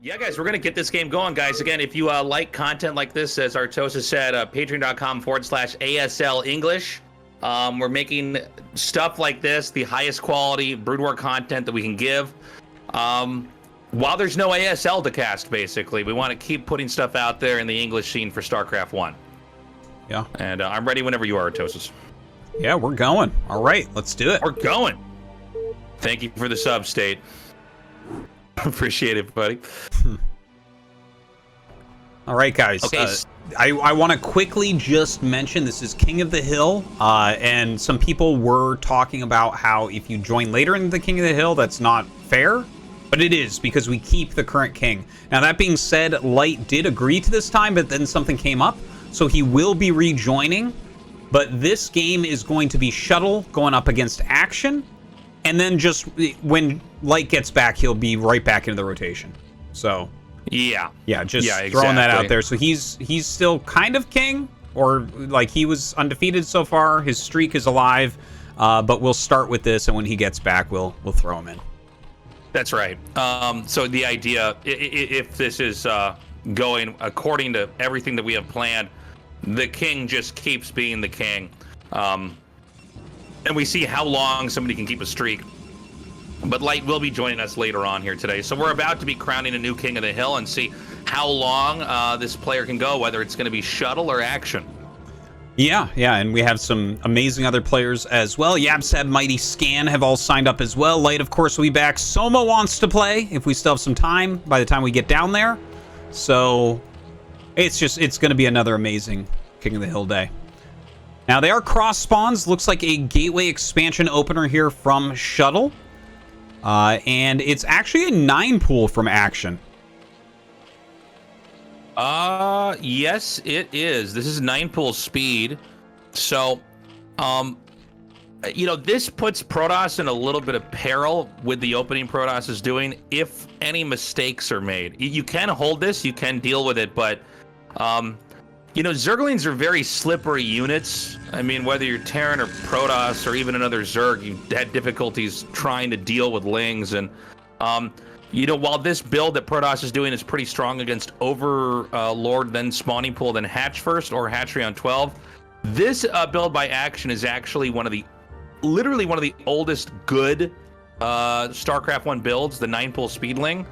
Yeah, guys, we're going to get this game going, guys. Again, if you like content like this, as Artosis said, patreon.com/ASL English. We're making stuff like this, the highest quality Brood War content that we can give. While there's no ASL to cast, basically, we want to keep putting stuff out there in the English scene for StarCraft 1. Yeah. And I'm ready whenever you are, Artosis. Yeah, we're going. All right, let's do it. We're going. Thank you for the sub, State. Appreciate it, buddy. All right, guys. Okay. I want to quickly just mention this is King of the Hill, and some people were talking about how if you join later in the King of the Hill, that's not fair, but it is because we keep the current king. Now, that being said, Light did agree to this time, but then something came up, so he will be rejoining. But this game is going to be Shuttle going up against Action, and then just when Light gets back, he'll be right back into the rotation. So yeah, just throwing that out there. So he's still kind of king, or like he was undefeated so far. His streak is alive, but we'll start with this, and when he gets back, we'll throw him in. That's right. So the idea, if this is going according to everything that we have planned, the king just keeps being the king. And we see how long somebody can keep a streak. But Light will be joining us later on here today. So we're about to be crowning a new King of the Hill and see how long this player can go, whether it's going to be Shuttle or Action. Yeah, and we have some amazing other players as well. Yabsab, Mighty Scan have all signed up as well. Light, of course, will be back. Soma wants to play if we still have some time by the time we get down there. So it's going to be another amazing King of the Hill day. Now, they are cross spawns. Looks like a gateway expansion opener here from Shuttle. And it's actually a 9 pool from Action. Yes, it is. This is 9 pool speed. So, this puts Protoss in a little bit of peril with the opening Protoss is doing if any mistakes are made. You can hold this, you can deal with it, but, Zerglings are very slippery units. I mean, whether you're Terran or Protoss or even another Zerg, you had difficulties trying to deal with Lings. And, while this build that Protoss is doing is pretty strong against Overlord, then Spawning Pool, then Hatch First or Hatchery on 12, this build by Action is actually literally one of the oldest good StarCraft 1 builds, the 9 pool Speedling.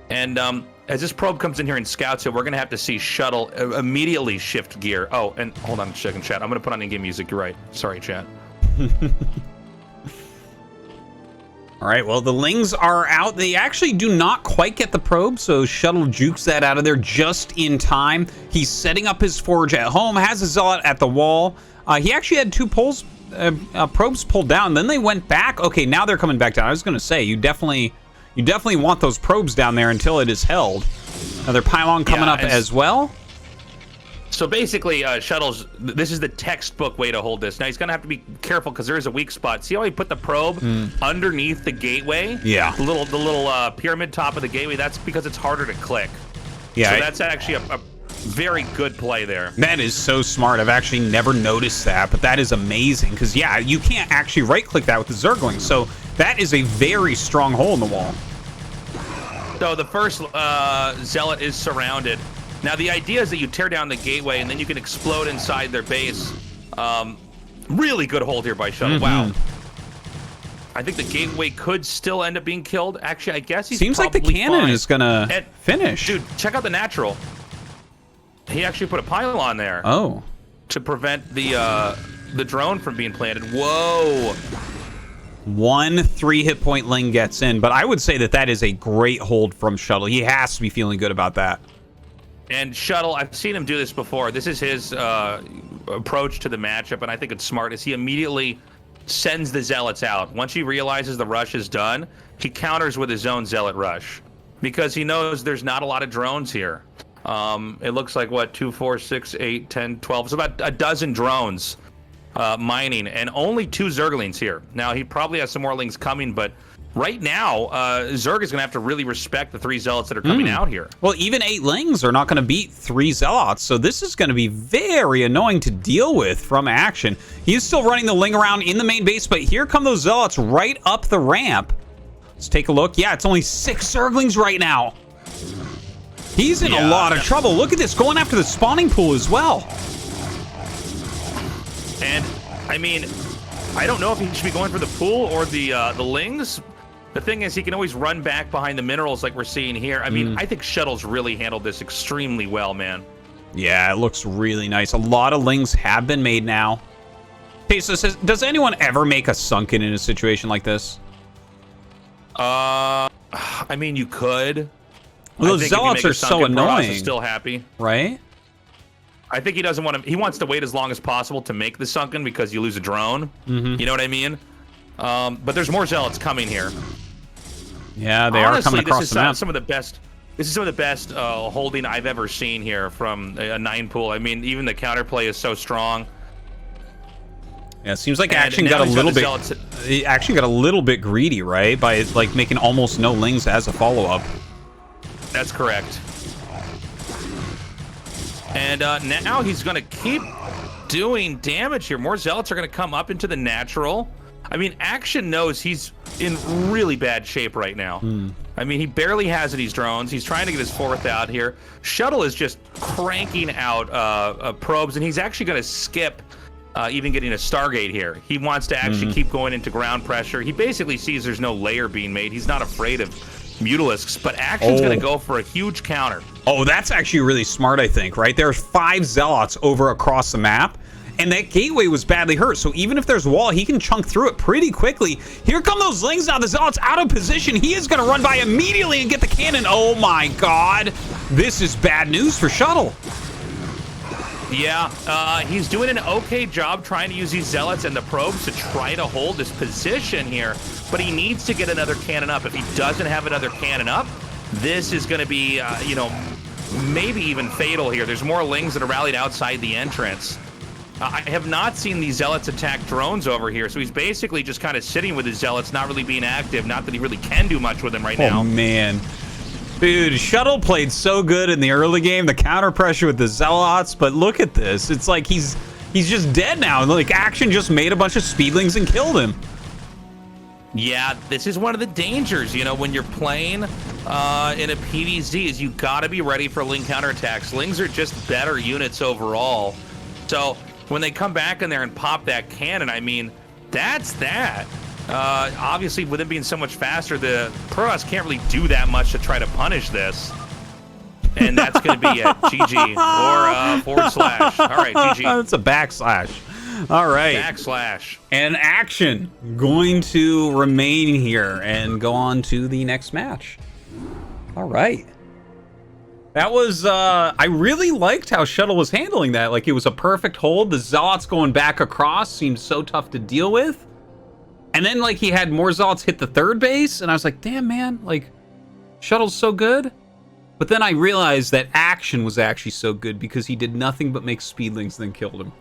And as this probe comes in here and scouts it, we're going to have to see Shuttle immediately shift gear. Oh, and hold on a second, chat. I'm going to put on in-game music. You're right. Sorry, chat. All right, well, the Lings are out. They actually do not quite get the probe, so Shuttle jukes that out of there just in time. He's setting up his forge at home, has a Zealot at the wall. He actually had 2 probes pulled down, then they went back. Okay, now they're coming back down. I was going to say, you definitely want those probes down there until it is held. Another pylon coming up as well. So basically, this is the textbook way to hold this. Now he's going to have to be careful because there is a weak spot. See how he put the probe underneath the gateway? Yeah. The little pyramid top of the gateway? That's because it's harder to click. Yeah. So that's actually a very good play there. That is so smart. I've actually never noticed that, but that is amazing because, yeah, you can't actually right-click that with the Zergling. So that is a very strong hole in the wall. So the first Zealot is surrounded. Now, the idea is that you tear down the gateway, and then you can explode inside their base. Really good hold here by Shuttle. Wow. I think the gateway could still end up being killed. Actually, I guess he's Seems like the cannon is going to finish. Dude, check out the natural. He actually put a pylon there. Oh. To prevent the drone from being planted. Whoa. 1 3-hit point Ling gets in, but I would say that is a great hold from Shuttle. He has to be feeling good about that. And Shuttle, I've seen him do this before. This is his approach to the matchup, and I think it's smart, is he immediately sends the Zealots out. Once he realizes the rush is done, he counters with his own Zealot rush because he knows there's not a lot of drones here. It looks like, 2, 4, 6, 8, 10, 12. It's about a dozen drones mining, and only 2 Zerglings here. Now, he probably has some more Lings coming, but right now, Zerg is going to have to really respect the 3 Zealots that are coming out here. Well, even 8 Lings are not going to beat 3 Zealots, so this is going to be very annoying to deal with from Action. He's still running the Ling around in the main base, but here come those Zealots right up the ramp. Let's take a look. Yeah, it's only 6 Zerglings right now. He's in a lot of trouble. Look at this, going after the spawning pool as well. And, I mean, I don't know if he should be going for the pool or the lings. The thing is, he can always run back behind the minerals like we're seeing here. I mean, I think Shuttle's really handled this extremely well, man. Yeah, it looks really nice. A lot of lings have been made now. Tastosis says, does anyone ever make a sunken in a situation like this? I mean, you could. Well, those zealots are so annoying. Is still happy, right? I think he doesn't want to. He wants to wait as long as possible to make the sunken because you lose a drone. You know what I mean? But there's more zealots coming here. Yeah, they are coming across the map. Some of the best. This is some of the best holding I've ever seen here from a 9 pool. I mean, even the counterplay is so strong. Yeah, it seems like Action got a little bit. Action got a little bit greedy, right? By like making almost no lings as a follow-up. That's correct. And now he's going to keep doing damage here. More zealots are going to come up into the natural. I mean, Action knows he's in really bad shape right now. I mean, he barely has these drones. He's trying to get his 4th out here. Shuttle is just cranking out probes, and he's actually going to skip even getting a Stargate here. He wants to actually keep going into ground pressure. He basically sees there's no layer being made. He's not afraid of Mutalisks, but Action's going to go for a huge counter. Oh, that's actually really smart, I think, right? There's 5 zealots over across the map, and that gateway was badly hurt, so even if there's a wall, he can chunk through it pretty quickly. Here come those lings now. The zealot's out of position. He is going to run by immediately and get the cannon. Oh my god. This is bad news for Shuttle. Yeah, he's doing an okay job trying to use these zealots and the probes to try to hold his position here, but he needs to get another cannon up. If he doesn't have another cannon up, this is going to be, you know, maybe even fatal here. There's more lings that are rallied outside the entrance. I have not seen these zealots attack drones over here, so he's basically just kind of sitting with his zealots, not really being active. Not that he really can do much with them right now. Oh, man. Dude, Shuttle played so good in the early game, the counter pressure with the zealots, but look at this. It's like he's just dead now. Like, Action just made a bunch of speedlings and killed him. Yeah, this is one of the dangers, you know, when you're playing in a PvZ, is you got to be ready for ling counterattacks. Lings are just better units overall. So when they come back in there and pop that cannon, I mean, that's that. Obviously, with it being so much faster, the Protoss can't really do that much to try to punish this. And that's going to be it. GG. Or /. All right, GG. That's a backslash. All right. Backslash. And Action going to remain here and go on to the next match. All right. That was, I really liked how Shuttle was handling that. Like, it was a perfect hold. The Zealots going back across seemed so tough to deal with. And then, like, he had more Zealots hit the 3rd base, and I was like, damn, man, like, Shuttle's so good. But then I realized that Action was actually so good because he did nothing but make speedlings and then killed him.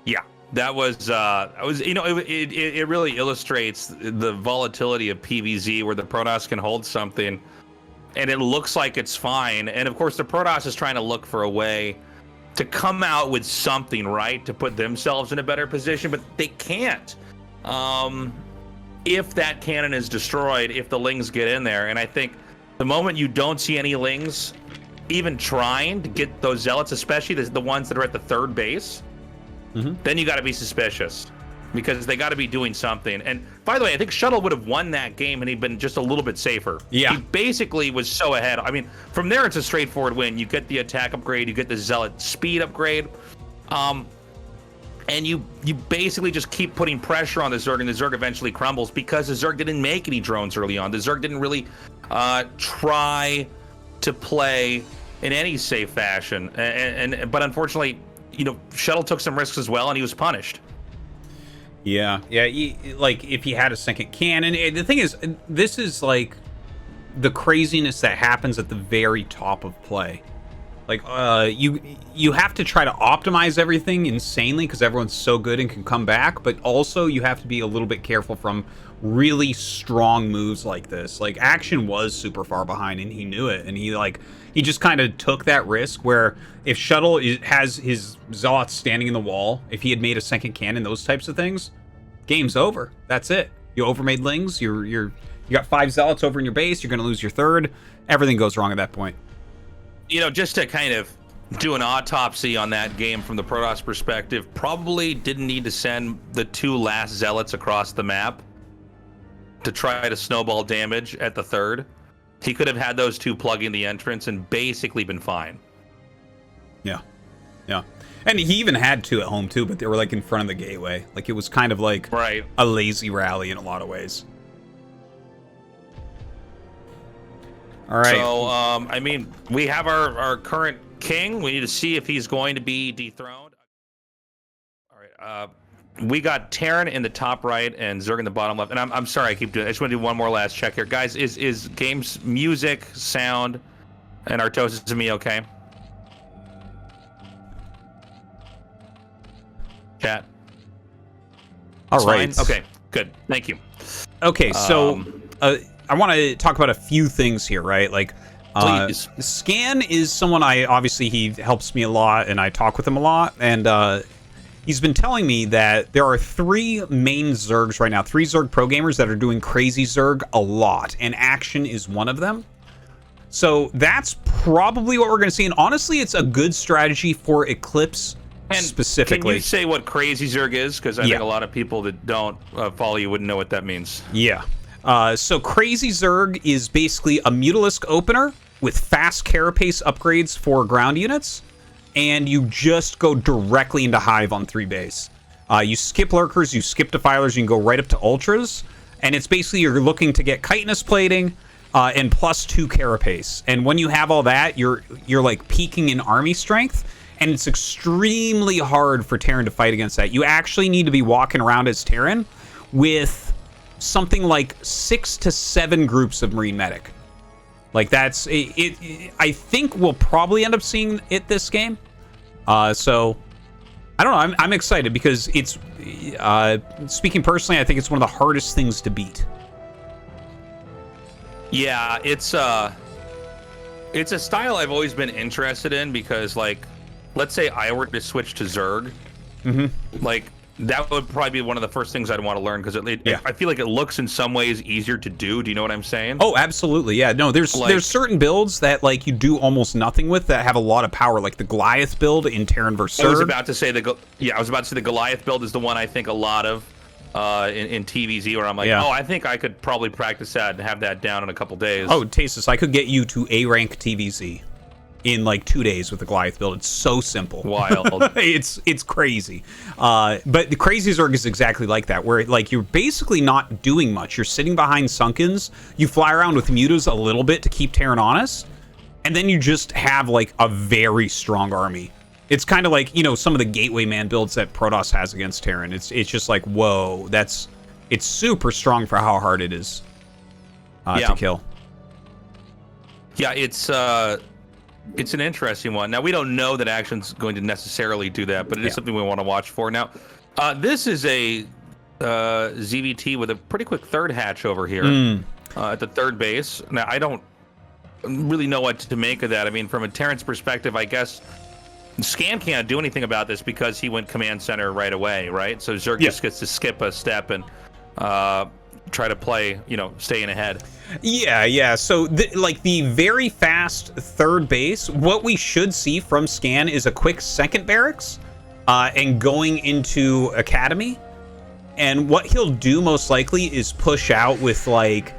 Yeah, that was, you know, it really illustrates the volatility of PvZ, where the Protoss can hold something and it looks like it's fine. And of course, the Protoss is trying to look for a way to come out with something, right, to put themselves in a better position, but they can't. If that cannon is destroyed, if the lings get in there. And I think the moment you don't see any lings even trying to get those zealots, especially the ones that are at the 3rd base, then you got to be suspicious, because they got to be doing something. And by the way, I think Shuttle would have won that game and he'd been just a little bit safer. Yeah. He basically was so ahead. I mean, from there, it's a straightforward win. You get the attack upgrade, you get the zealot speed upgrade. And you basically just keep putting pressure on the Zerg, and the Zerg eventually crumbles because the Zerg didn't make any drones early on. The Zerg didn't really try to play in any safe fashion. But unfortunately, you know, Shuttle took some risks as well, and he was punished. Yeah, like, if he had a second cannon. The thing is, this is like the craziness that happens at the very top of play. Like, you have to try to optimize everything insanely because everyone's so good and can come back, but also you have to be a little bit careful from really strong moves like this. Like, Action was super far behind and he knew it, and he just kind of took that risk where if Shuttle has his Zealots standing in the wall, if he had made a second cannon, those types of things, game's over. That's it. You overmade lings, you got 5 Zealots over in your base, you're going to lose your 3rd, Everything goes wrong at that point. You know, just to kind of do an autopsy on that game from the Protoss perspective, probably didn't need to send the 2 last zealots across the map to try to snowball damage at the 3rd. He could have had those 2 plugging the entrance and basically been fine. Yeah. Yeah. And he even had 2 at home too, but they were like in front of the gateway. Like it was kind of like a lazy rally in a lot of ways. All right. So, I mean, we have our current king. We need to see if he's going to be dethroned. All right. We got Terran in the top right and Zerg in the bottom left. And I'm sorry I keep doing it. I just want to do one more last check here. Guys, is game's music, sound, and Artosis and me okay? Chat. All right. Fine? Okay, good. Thank you. Okay, so I want to talk about a few things here, right? Like, Scan is someone he helps me a lot, and I talk with him a lot, and he's been telling me that there are 3 main Zergs right now, 3 Zerg pro gamers that are doing crazy Zerg a lot, and Action is one of them. So that's probably what we're going to see, and honestly, it's a good strategy for Eclipse specifically. Can you say what crazy Zerg is? Because I think a lot of people that don't follow you wouldn't know what that means. Yeah. So Crazy Zerg is basically a Mutalisk opener with fast carapace upgrades for ground units, and you just go directly into Hive on 3 base. You skip Lurkers, you skip Defilers, you can go right up to Ultras, and it's basically you're looking to get chitinous plating and +2 carapace. And when you have all that, you're like peaking in army strength, and it's extremely hard for Terran to fight against that. You actually need to be walking around as Terran with something like 6 to 7 groups of Marine Medic. Like that's it. I think we'll probably end up seeing it this game. So I don't know. I'm excited because it's speaking personally, I think it's one of the hardest things to beat. Yeah, it's a style I've always been interested in because, like, let's say I were to switch to Zerg, like that would probably be one of the first things I'd want to learn because I feel like it looks in some ways easier to do. Do you know what I'm saying? Oh, absolutely. Yeah. No, there's certain builds that like you do almost nothing with that have a lot of power, like the Goliath build in Terran vs. Zerg. I was about to say the Goliath build is the one I think a lot of in TVZ where I'm like, oh, I think I could probably practice that and have that down in a couple days. Oh, Tastosis, I could get you to A rank TVZ in like 2 days with the Goliath build. It's so simple. Wild. It's crazy. But the Crazy Zerg is exactly like that, where like you're basically not doing much. You're sitting behind Sunkens. You fly around with Mutas a little bit to keep Terran honest, and then you just have like a very strong army. It's kind of like, you know, some of the Gateway Man builds that Protoss has against Terran. It's just like, whoa, it's super strong for how hard it is to kill. Yeah, it's an interesting one. Now, we don't know that Action's going to necessarily do that, but it is something we want to watch for. Now, this is a ZVT with a pretty quick third hatch over here at the third base. Now, I don't really know what to make of that. I mean, from a Terran's perspective, I guess Scan can't do anything about this because he went command center right away, right? So Zerg just gets to skip a step and try to play, you know, staying ahead. Yeah. So, like, the very fast third base, what we should see from Scan is a quick second barracks and going into Academy. And what he'll do most likely is push out with, like,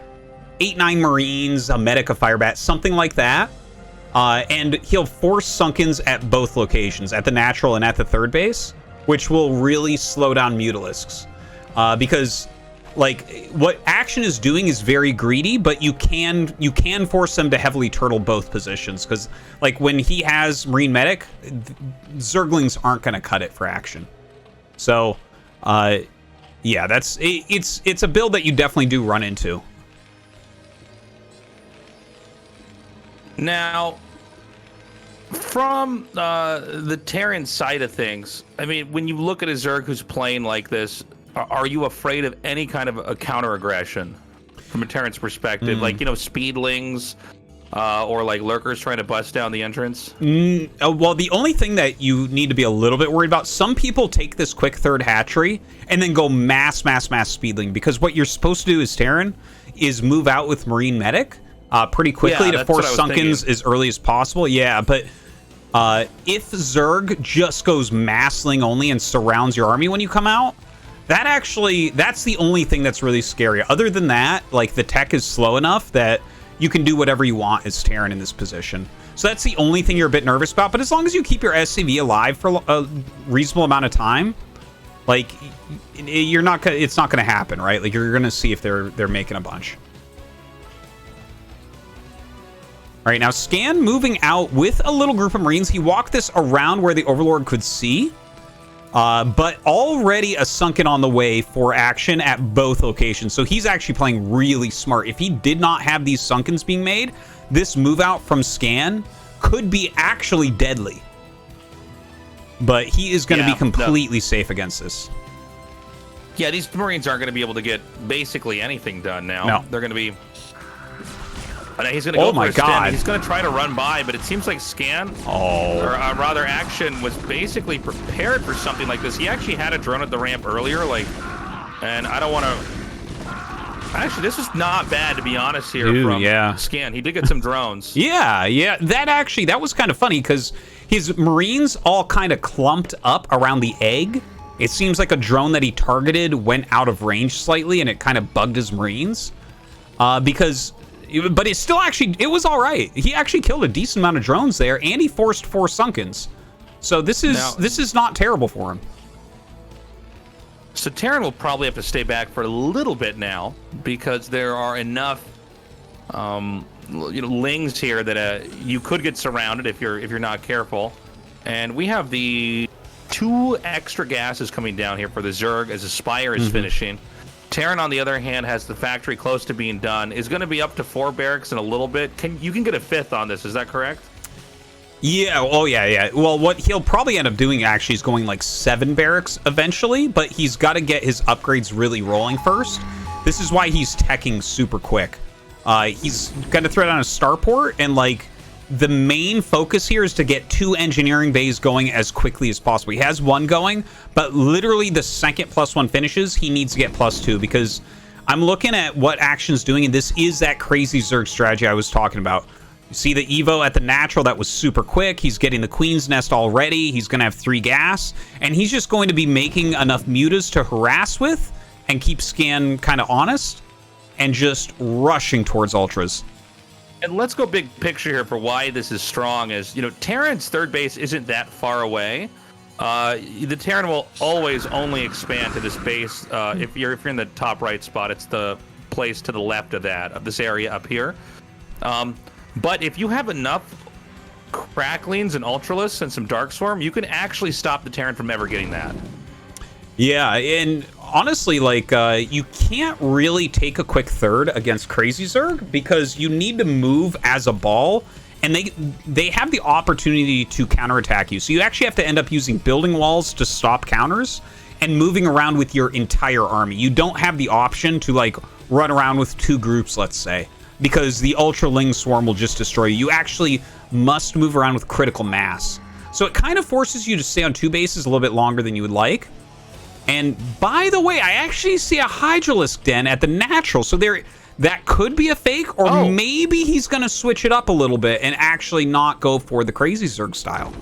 8-9 Marines, a Medic, a Firebat, something like that. And he'll force Sunkens at both locations, at the natural and at the third base, which will really slow down Mutalisks. Because, like, what Action is doing is very greedy, but you can force them to heavily turtle both positions. Because, like, when he has Marine Medic, Zerglings aren't going to cut it for Action. So, yeah, it's a build that you definitely do run into. Now, from the Terran side of things, I mean, when you look at a Zerg who's playing like this, are you afraid of any kind of a counter aggression from a Terran's perspective? Like, you know, speedlings or like lurkers trying to bust down the entrance? Well, the only thing that you need to be a little bit worried about, some people take this quick third hatchery and then go mass speedling, because what you're supposed to do as Terran is move out with Marine Medic pretty quickly Yeah, to that's what force I was Sunkens thinking. as early as possible. Yeah, but if Zerg just goes massling only and surrounds your army when you come out, that's the only thing that's really scary. Other than that, like, the tech is slow enough that you can do whatever you want as Terran in this position. So that's the only thing you're a bit nervous about. But as long as you keep your SCV alive for a reasonable amount of time, like, it's not gonna happen, right? Like, you're gonna see if they're making a bunch. All right, now Scan moving out with a little group of Marines. He walked this around where the Overlord could see, but already a Sunken on the way for action at both locations. So he's actually playing really smart. If he did not have these Sunkens being made, this move out from Scan could be actually deadly. But he is going to be completely safe against this. Yeah, these Marines aren't going to be able to get basically anything done now. No. They're going to be... And he's going to go for a God. stem. He's going to try to run by, but it seems like Scan, or rather Action, was basically prepared for something like this. He actually had a drone at the ramp earlier, like, and I don't want to... Actually, this is not bad, to be honest, here from Scan. He did get some drones. Yeah. That was kind of funny, because his Marines all kind of clumped up around the egg. It seems like a drone that he targeted went out of range slightly, and it kind of bugged his Marines. But it's still it was all right. He actually killed a decent amount of drones there, and he forced 4 Sunkens. So this is not terrible for him. So Terran will probably have to stay back for a little bit now, because there are enough lings here that you could get surrounded if you're not careful. And we have the 2 extra gases coming down here for the Zerg as the Spire is finishing. Terran, on the other hand, has the factory close to being done. Is going to be up to 4 barracks in a little bit. You can get a 5th on this. Is that correct? Yeah. Oh, yeah. Well, what he'll probably end up doing actually is going like 7 barracks eventually, but he's got to get his upgrades really rolling first. This is why he's teching super quick. He's got to throw down a starport, and like the main focus here is to get 2 engineering bays going as quickly as possible. He has 1 going, but literally the second +1 finishes, he needs to get +2, because I'm looking at what Action's doing, and this is that crazy Zerg strategy I was talking about. You see the Evo at the natural, that was super quick. He's getting the Queen's Nest already. He's going to have 3 gas, and he's just going to be making enough mutas to harass with and keep Scan kind of honest, and just rushing towards Ultras. And let's go big picture here for why this is strong. Is, Terran's 3rd base isn't that far away. The Terran will always only expand to this base. If you're in the top right spot, it's the place to the left of this area up here. But if you have enough cracklings and ultralists and some dark swarm, you can actually stop the Terran from ever getting that. Yeah, and honestly, like, you can't really take a quick 3rd against Crazy Zerg, because you need to move as a ball, and they have the opportunity to counterattack you. So you actually have to end up using building walls to stop counters and moving around with your entire army. You don't have the option to, like, run around with 2 groups, let's say, because the Ultra Ling Swarm will just destroy you. You actually must move around with critical mass. So it kind of forces you to stay on 2 bases a little bit longer than you would like. And by the way, I actually see a Hydralisk Den at the natural, so that could be a fake, or maybe he's going to switch it up a little bit and actually not go for the Crazy Zerg style.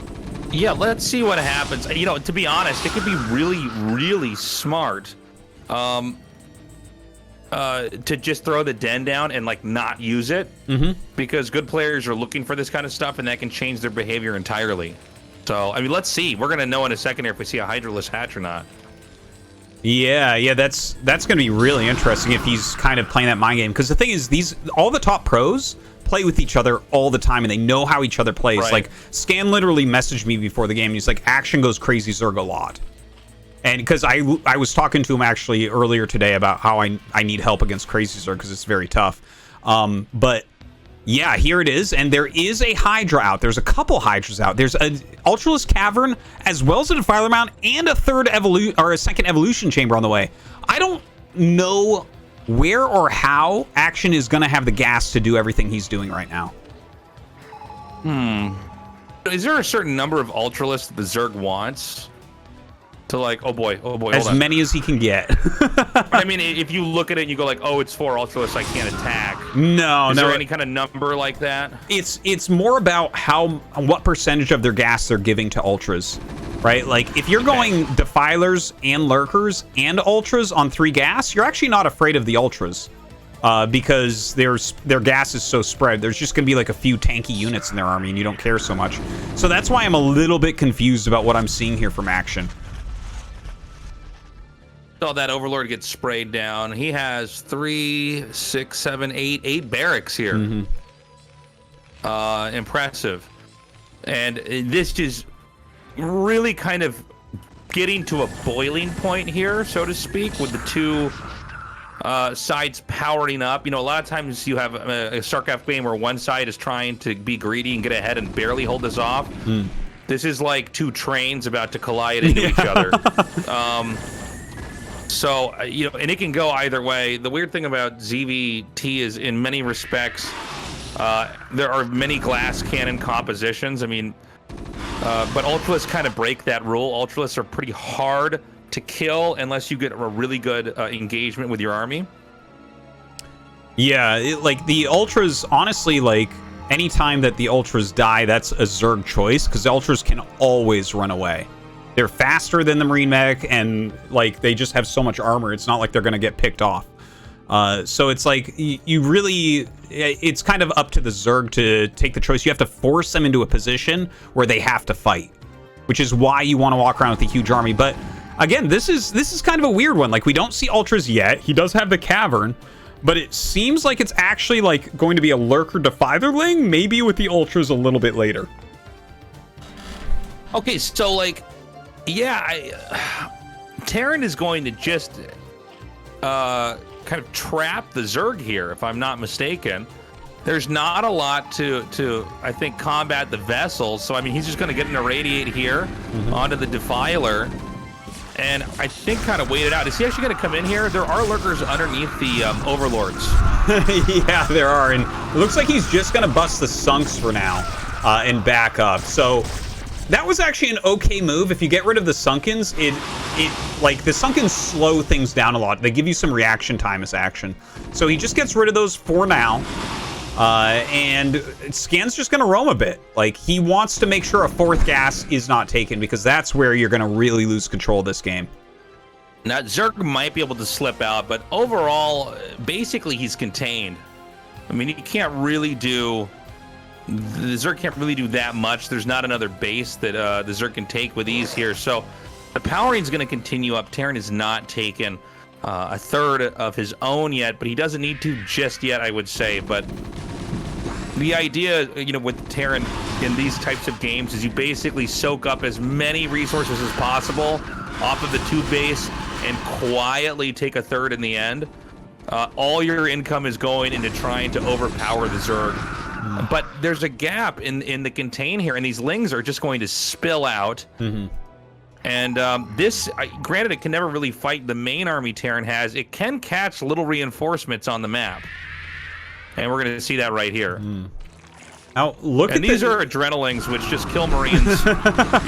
Yeah, let's see what happens. To be honest, it could be really, really smart to just throw the den down and, like, not use it, because good players are looking for this kind of stuff, and that can change their behavior entirely. So, let's see. We're going to know in a second here if we see a Hydralisk hatch or not. Yeah, that's going to be really interesting if he's kind of playing that mind game. Because the thing is, all the top pros play with each other all the time, and they know how each other plays. Right. Like, Scan literally messaged me before the game, and he's like, Action goes Crazy Zerg a lot. And because I was talking to him actually earlier today about how I need help against Crazy Zerg, because it's very tough. But yeah, here it is, and there is a Hydra out. There's a couple Hydras out. There's an Ultralisk Cavern, as well as a Defiler Mount, and a second Evolution Chamber on the way. I don't know where or how Action is going to have the gas to do everything he's doing right now. Is there a certain number of Ultralisks that the Zerg wants? To, like, oh boy, as many as he can get. If you look at it and you go like, oh, it's 4 Ultralisks I can't attack. No, Is no. there any kind of number like that? It's more about what percentage of their gas they're giving to ultras, right? Like if you're going defilers and lurkers and ultras on 3 gas, you're actually not afraid of the ultras. Because their gas is so spread. There's just going to be like a few tanky units in their army, and you don't care so much. So that's why I'm a little bit confused about what I'm seeing here from action. So that Overlord gets sprayed down. He has 3, 6, 7, 8 barracks here. Impressive. And this is really kind of getting to a boiling point here, so to speak, with the two sides powering up. You know, a lot of times you have a StarCraft game where one side is trying to be greedy and get ahead and barely hold this off. This is like 2 trains about to collide into each other. So, you know, and it can go either way. The weird thing about ZVT is, in many respects, there are many glass cannon compositions. I mean, but Ultralists kind of break that rule. Ultralists are pretty hard to kill unless you get a really good engagement with your army. Yeah, like the Ultras, honestly, like anytime that the Ultras die, that's a Zerg choice, because the Ultras can always run away. They're faster than the Marine Mech, and like they just have so much armor, it's not like they're going to get picked off. So it's like you really, it's kind of up to the Zerg to take the choice. You have to force them into a position where they have to fight, which is why you want to walk around with a huge army. But again, this is kind of a weird one. Like, we don't see Ultras yet. He does have the Cavern, but it seems like it's actually like going to be a Lurker Defilerling, maybe with the Ultras a little bit later. Okay, so like, yeah, Terran is going to just kind of trap the Zerg here, if I'm not mistaken. There's not a lot to I think, combat the vessels. So, I mean, he's just going to get an Irradiate here onto the Defiler. And I think kind of wait it out. Is he actually going to come in here? There are lurkers underneath the Overlords. Yeah, there are. And it looks like he's just going to bust the Sunks for now and back up. So that was actually an okay move. If you get rid of the Sunkens, it like the Sunkens slow things down a lot. They give you some reaction time as action. So he just gets rid of those for now. And Scan's just going to roam a bit. Like, he wants to make sure a 4th gas is not taken, because that's where you're going to really lose control of this game. Now, Zerg might be able to slip out, but overall, basically, he's contained. I mean, he can't really do... The Zerg can't really do that much. There's not another base that the Zerg can take with ease here. So the powering's going to continue up. Terran is not taken a third of his own yet, but he doesn't need to just yet, I would say. But the idea, you know, with Terran in these types of games is you basically soak up as many resources as possible off of the 2 base and quietly take a third in the end. All your income is going into trying to overpower the Zerg. But there's a gap in the contain here, and these Lings are just going to spill out. And this, granted, it can never really fight the main army Terran has. It can catch little reinforcements on the map. And we're going to see that right here. Now, look at these are Adrenalings, which just kill Marines.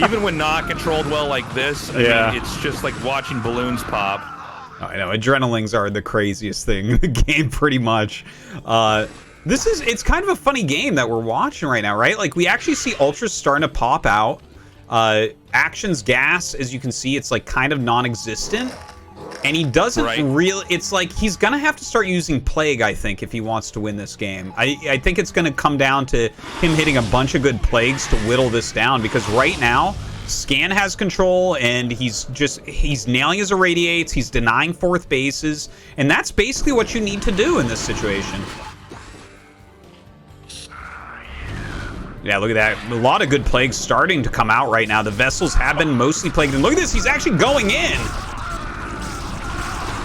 Even when not controlled well like this, I mean, it's just like watching balloons pop. I know, Adrenalings are the craziest thing in the game, pretty much. It's kind of a funny game that we're watching right now, right? Like, we actually see Ultras starting to pop out. Action's gas, as you can see, it's like kind of non-existent. And he doesn't really... It's like he's going to have to start using Plague, I think, if he wants to win this game. I think it's going to come down to him hitting a bunch of good Plagues to whittle this down, because right now, Scan has control, and he's nailing his Irradiates, he's denying 4th bases, and that's basically what you need to do in this situation. Yeah, look at that. A lot of good Plagues starting to come out right now. The vessels have been mostly plagued. And look at this, he's actually going in.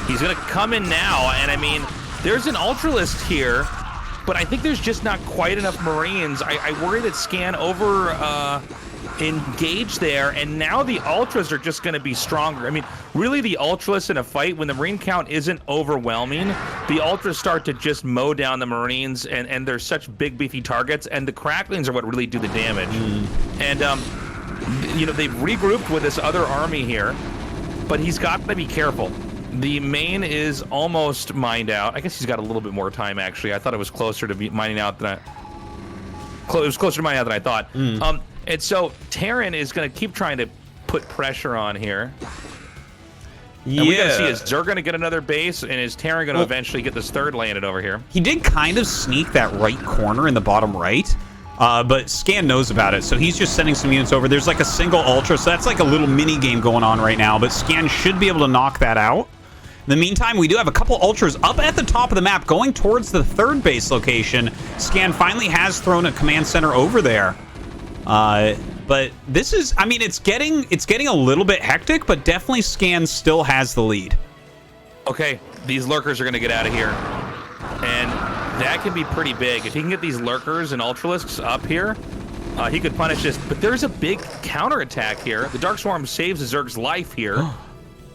He's going to come in now, and I mean, there's an Ultralist here, but I think there's just not quite enough Marines. I worry that Scan engaged there, and now the Ultras are just going to be stronger. I mean, really, the Ultras in a fight, when the Marine count isn't overwhelming, the Ultras start to just mow down the Marines, and they're such big, beefy targets, and the Cracklings are what really do the damage. And, you know, they've regrouped with this other army here, but he's got to be careful. The main is almost mined out. I guess he's got a little bit more time, actually. I thought it was closer to mining out than it was closer to mining out than I thought. And so Terran is going to keep trying to put pressure on here. Yeah. And we got to see, is Zerg going to get another base, and is Terran going to eventually get this third landed over here? He did kind of sneak that right corner in the bottom right, but Scan knows about it, so he's just sending some units over. There's like a single Ultra, so that's like a little mini game going on right now, but Scan should be able to knock that out. In the meantime, we do have a couple Ultras up at the top of the map going towards the third base location. Scan finally has thrown a command center over there. But this is, I mean, it's getting a little bit hectic, but definitely Scan still has the lead. Okay, these lurkers are going to get out of here. And that can be pretty big. If he can get these lurkers and ultralisks up here, he could punish this. But there's a big counterattack here. The Dark Swarm saves the Zerg's life here.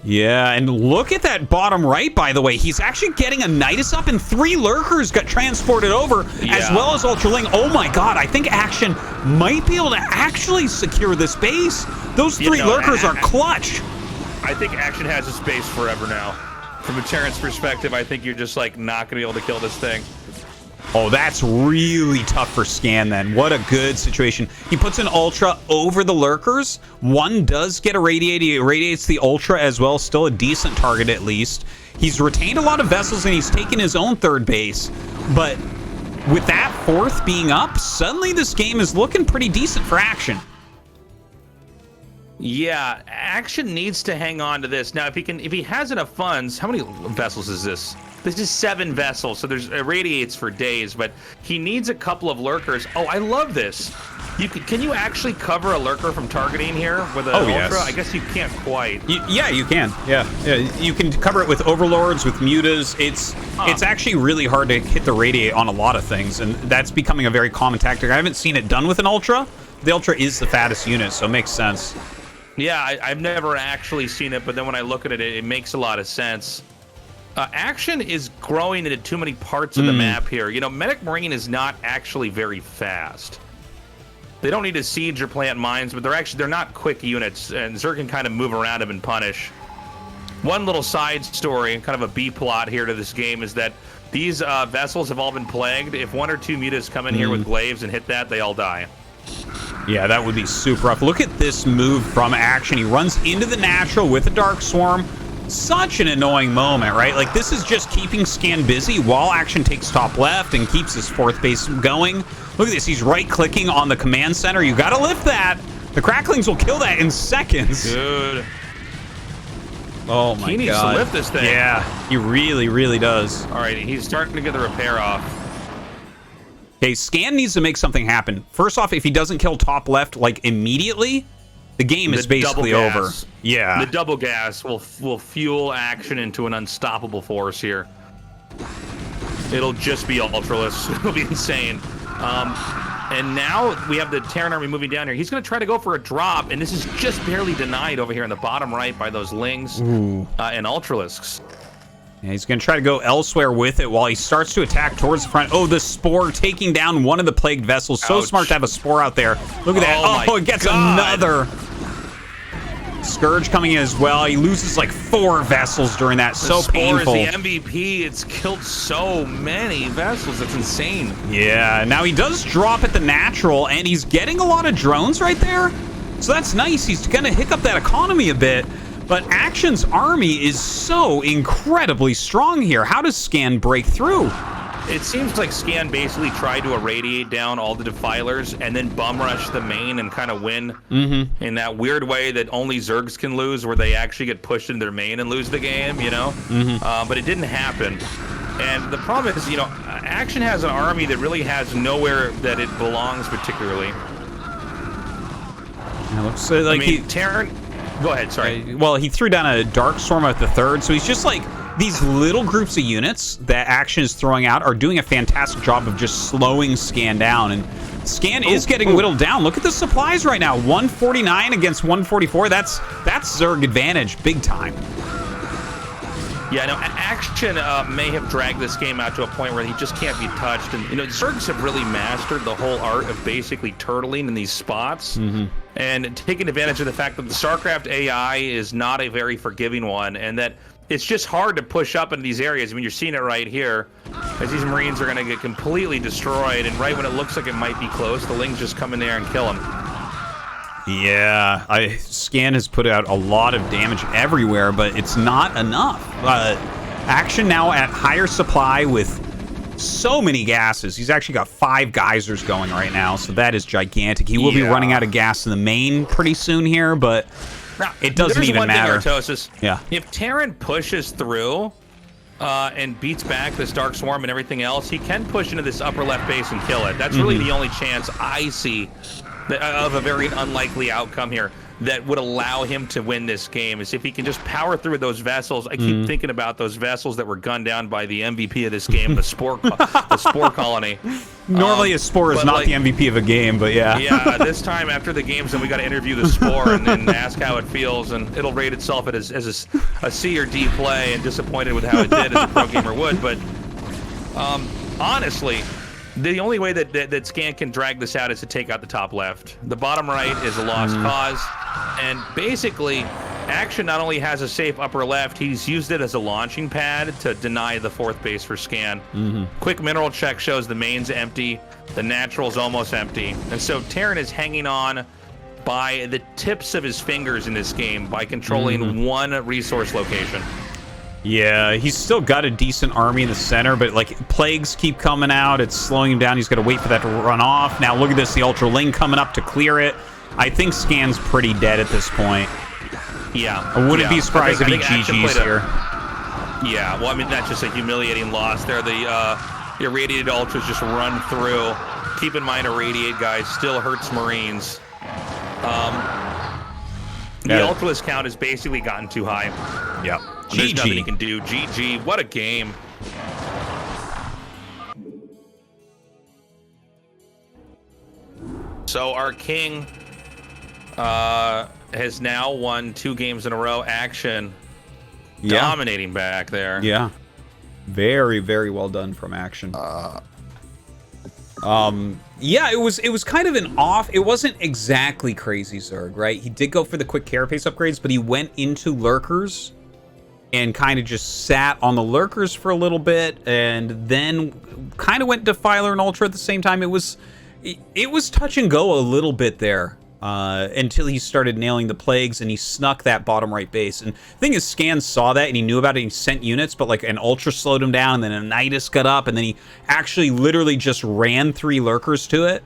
Yeah, and look at that bottom right, by the way. He's actually getting a Nidus up, and 3 lurkers got transported over, as well as Ultraling. Oh my god, I think Action might be able to actually secure this base. Those 3 lurkers are clutch. I think Action has this base forever now. From a Terran's perspective, I think you're just like not going to be able to kill this thing. Oh, that's really tough for Scan then. What a good situation. He puts an Ultra over the lurkers. One does get irradiated. He irradiates the Ultra as well. Still a decent target at least. He's retained a lot of vessels and he's taken his own third base. But with that 4th being up, suddenly this game is looking pretty decent for Action. Yeah, Action needs to hang on to this. Now, if he has enough funds, how many vessels is this? This is 7 vessels, so it irradiates for days, but he needs a couple of lurkers. Oh, I love this. Can you actually cover a lurker from targeting here with an Ultra? Yes. I guess you can't quite. Yeah, you can. Yeah, you can cover it with Overlords, with Mutas. It's actually really hard to hit the radiate on a lot of things, and that's becoming a very common tactic. I haven't seen it done with an Ultra. The Ultra is the fattest unit, so it makes sense. Yeah, I've never actually seen it, but then when I look at it, it makes a lot of sense. Action is growing into too many parts of the map here. You know, Medic Marine is not actually very fast. They don't need to siege or plant mines, but they're not quick units, and Zerg can kind of move around them and punish. One little side story, kind of a B plot here to this game, is that these vessels have all been plagued. If 1 or 2 mutas come in here with glaives and hit that, they all die. Yeah, that would be super rough. Look at this move from Action. He runs into the natural with a Dark Swarm. Such an annoying moment, right? Like, this is just keeping Scan busy while Action takes top left and keeps his 4th base going. Look at this. He's right-clicking on the command center. You gotta lift that. The Cracklings will kill that in seconds. Dude. Oh, my God. He needs to lift this thing. Yeah, he really, really does. All right, he's starting to get the repair off. Okay, Scan needs to make something happen. First off, if he doesn't kill top left, like, immediately, the game is basically over. Yeah. The double gas will fuel Action into an unstoppable force here. It'll just be Ultraless. It'll be insane. And now we have the Terran army moving down here. He's going to try to go for a drop, and this is just barely denied over here in the bottom right by those Lings and Ultralisks. Yeah, he's going to try to go elsewhere with it while he starts to attack towards the front. Oh, the Spore taking down one of the plagued vessels. So smart to have a Spore out there. Look at that. Oh, it gets another. Scourge coming in as well. He loses like 4 vessels during that. So painful. Spore is the MVP. It's killed so many vessels. It's insane. Yeah, now he does drop at the natural, and he's getting a lot of drones right there. So that's nice. He's going to hiccup that economy a bit. But Action's army is so incredibly strong here. How does Scan break through? It seems like Scan basically tried to irradiate down all the Defilers and then bum rush the main and kind of win in that weird way that only Zergs can lose, where they actually get pushed into their main and lose the game, you know? But it didn't happen. And the problem is, you know, Action has an army that really has nowhere that it belongs particularly. It looks like Terran... Go ahead, sorry. Well, he threw down a Dark Storm at the 3rd, so he's just like, these little groups of units that Action is throwing out are doing a fantastic job of just slowing Scan down, and Scan is getting whittled down. Look at the supplies right now, 149 against 144. That's Zerg advantage, big time. Yeah, no, Action may have dragged this game out to a point where he just can't be touched. And, you know, Zergs have really mastered the whole art of basically turtling in these spots and taking advantage of the fact that the StarCraft AI is not a very forgiving one, and that it's just hard to push up in these areas. I mean, you're seeing it right here, as these Marines are going to get completely destroyed, and right when it looks like it might be close, the Lings just come in there and kill them. Yeah, Scan has put out a lot of damage everywhere, but it's not enough. Action now at higher supply with so many gases. He's actually got 5 geysers going right now, so that is gigantic. He will be running out of gas in the main pretty soon here, but it doesn't even matter. Yeah. If Terran pushes through and beats back this Dark Swarm and everything else, he can push into this upper left base and kill it. That's really the only chance I see of a very unlikely outcome here that would allow him to win this game, is if he can just power through those vessels. I keep thinking about those vessels that were gunned down by the MVP of this game, the Spore colony. Normally a Spore is not the MVP of a game, but yeah. Yeah, this time after the games, then we got to interview the Spore and then ask how it feels, and it'll rate itself as a C or D play, and disappointed with how it did as a pro gamer would. But honestly, the only way that Scan can drag this out is to take out the top left. The bottom right is a lost cause, and basically, Action not only has a safe upper left, he's used it as a launching pad to deny the 4th base for Scan. Quick mineral check shows the main's empty, the natural's almost empty, and so Terran is hanging on by the tips of his fingers in this game by controlling one resource location. Yeah, he's still got a decent army in the center, but like plagues keep coming out. It's slowing him down. He's got to wait for that to run off. Now look at this, the Ultra Ling coming up to clear it. I think Scan's pretty dead at this point. Yeah. I wouldn't be surprised if he GG's here. Yeah, well, I mean, that's just a humiliating loss there. The irradiated Ultras just run through. Keep in mind, irradiate guys still hurts Marines. The Ultralist count has basically gotten too high. Yep. There's nothing he can do. GG. What a game. So our king has now won 2 games in a row. Action dominating back there. Yeah. Very, very well done from Action. Yeah, it was kind of an off. It wasn't exactly crazy Zerg, right? He did go for the quick carapace upgrades, but he went into lurkers and kind of just sat on the lurkers for a little bit, and then kind of went Defiler and Ultra at the same time. It was touch and go a little bit there until he started nailing the plagues, and he snuck that bottom right base. And the thing is, Scan saw that and he knew about it and he sent units, but like an Ultra slowed him down, and then a Nidus got up, and then he actually literally just ran 3 lurkers to it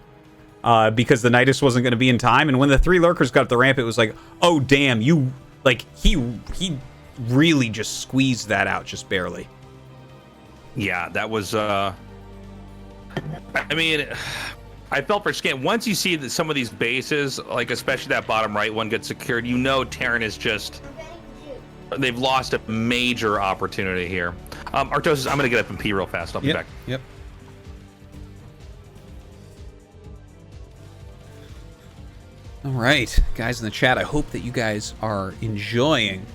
because the Nidus wasn't going to be in time. And when the 3 lurkers got up the ramp, it was like, oh damn, you like he really just squeezed that out just barely. Yeah, that was I mean, I felt for Scan. Once you see that some of these bases, like especially that bottom right one, gets secured, you know Terran is just, they've lost a major opportunity here. Artosis, I'm gonna get up and pee real fast. I'll be back. Yep. All right, guys in the chat, I hope that you guys are enjoying